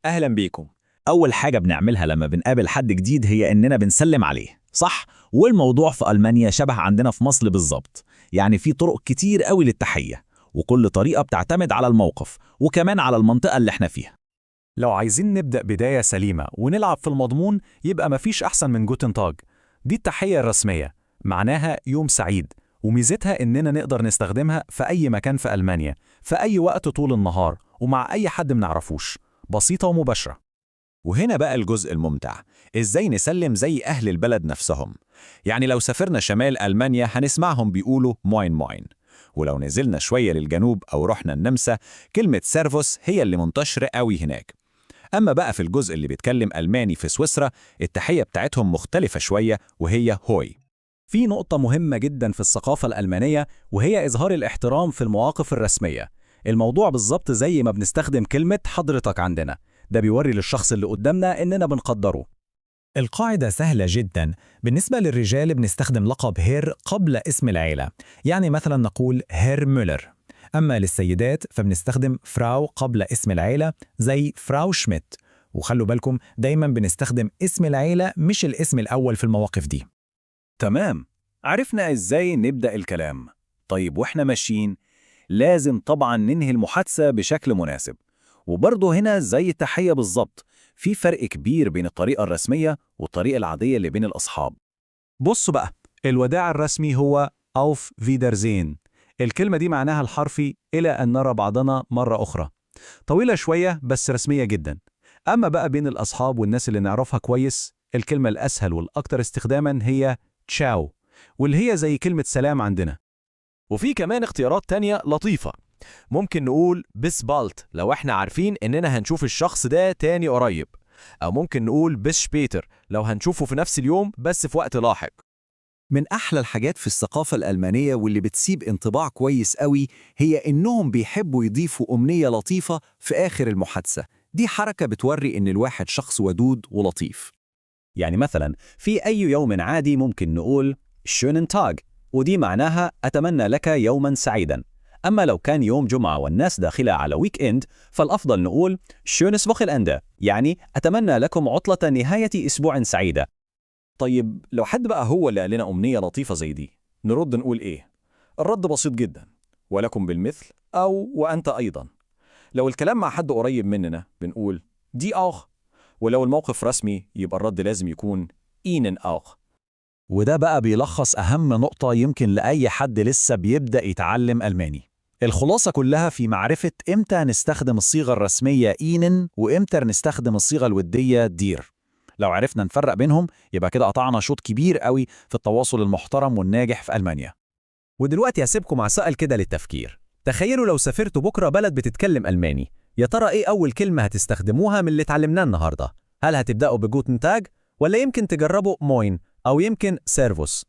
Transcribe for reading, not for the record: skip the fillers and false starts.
أهلا بيكم. أول حاجة بنعملها لما بنقابل حد جديد هي إننا بنسلم عليه، صح؟ والموضوع في ألمانيا شبه عندنا في مصر بالظبط، يعني في طرق كتير قوي للتحية، وكل طريقة بتعتمد على الموقف وكمان على المنطقة اللي احنا فيها. لو عايزين نبدأ بداية سليمة ونلعب في المضمون يبقى مفيش أحسن من جوتن تاج. دي التحية الرسمية، معناها يوم سعيد، وميزتها إننا نقدر نستخدمها في أي مكان في ألمانيا في أي وقت طول النهار ومع أي حد منعرفوش. بسيطة ومباشرة. وهنا بقى الجزء الممتع، إزاي نسلم زي أهل البلد نفسهم. يعني لو سافرنا شمال ألمانيا هنسمعهم بيقولوا موين موين، ولو نزلنا شوية للجنوب أو رحنا النمسا كلمة سيرفوس هي اللي منتشرة قوي هناك. أما بقى في الجزء اللي بيتكلم ألماني في سويسرا التحية بتاعتهم مختلفة شوية وهي هوي. في نقطة مهمة جدا في الثقافة الألمانية وهي إظهار الاحترام في المواقف الرسمية. الموضوع بالظبط زي ما بنستخدم كلمة حضرتك عندنا، ده بيوري للشخص اللي قدامنا إننا بنقدره. القاعدة سهلة جدا. بالنسبة للرجال بنستخدم لقب هير قبل اسم العيلة، يعني مثلا نقول هير مولر. أما للسيدات فبنستخدم فراو قبل اسم العيلة زي فراو شميت. وخلوا بالكم دايما بنستخدم اسم العيلة مش الاسم الأول في المواقف دي. تمام، عرفنا إزاي نبدأ الكلام. طيب وإحنا ماشيين لازم طبعا ننهي المحادثة بشكل مناسب، وبرضه هنا زي التحية بالظبط في فرق كبير بين الطريقة الرسمية والطريقة العادية اللي بين الأصحاب. بصوا بقى، الوداع الرسمي هو أوف فيدرزين. الكلمة دي معناها الحرفي إلى أن نرى بعضنا مرة أخرى. طويلة شوية بس رسمية جدا. أما بقى بين الأصحاب والناس اللي نعرفها كويس، الكلمة الأسهل والأكثر استخداما هي تشاو، واللي هي زي كلمة سلام عندنا. وفي كمان اختيارات تانية لطيفة. ممكن نقول بس بالت لو احنا عارفين اننا هنشوف الشخص ده تاني قريب، او ممكن نقول بس شبيتر لو هنشوفه في نفس اليوم بس في وقت لاحق. من أحلى الحاجات في الثقافة الألمانية واللي بتسيب انطباع كويس قوي هي إنهم بيحبوا يضيفوا أمنية لطيفة في آخر المحادثة. دي حركة بتوري إن الواحد شخص ودود ولطيف. يعني مثلا في أي يوم عادي ممكن نقول شونن تاغ، ودي معناها أتمنى لك يوما سعيدا. أما لو كان يوم جمعة والناس داخلة على ويك إند فالأفضل نقول شونس وخيلأنده، يعني أتمنى لكم عطلة نهاية أسبوع سعيدة. طيب لو حد بقى هو اللي قال لنا أمنية لطيفة زي دي نرد نقول إيه؟ الرد بسيط جدا، ولكم بالمثل أو وأنت أيضا. لو الكلام مع حد قريب مننا بنقول دي أوخ، ولو الموقف رسمي يبقى الرد لازم يكون إينن أوخ. وده بقى بيلخص أهم نقطة يمكن لأي حد لسه بيبدأ يتعلم ألماني. الخلاصة كلها في معرفة إمتى نستخدم الصيغة الرسمية إينن وإمتى نستخدم الصيغة الودية دير. لو عرفنا نفرق بينهم يبقى كده قطعنا شوط كبير قوي في التواصل المحترم والناجح في ألمانيا. ودلوقتي هسيبكم مع سؤال كده للتفكير. تخيلوا لو سافرتوا بكرة بلد بتتكلم ألماني، يا ترى إيه أول كلمة هتستخدموها من اللي اتعلمناه النهاردة؟ هل هتبدأوا بجوتن تاج ولا يمكن تجربوا موين أو يمكن سيرفوس؟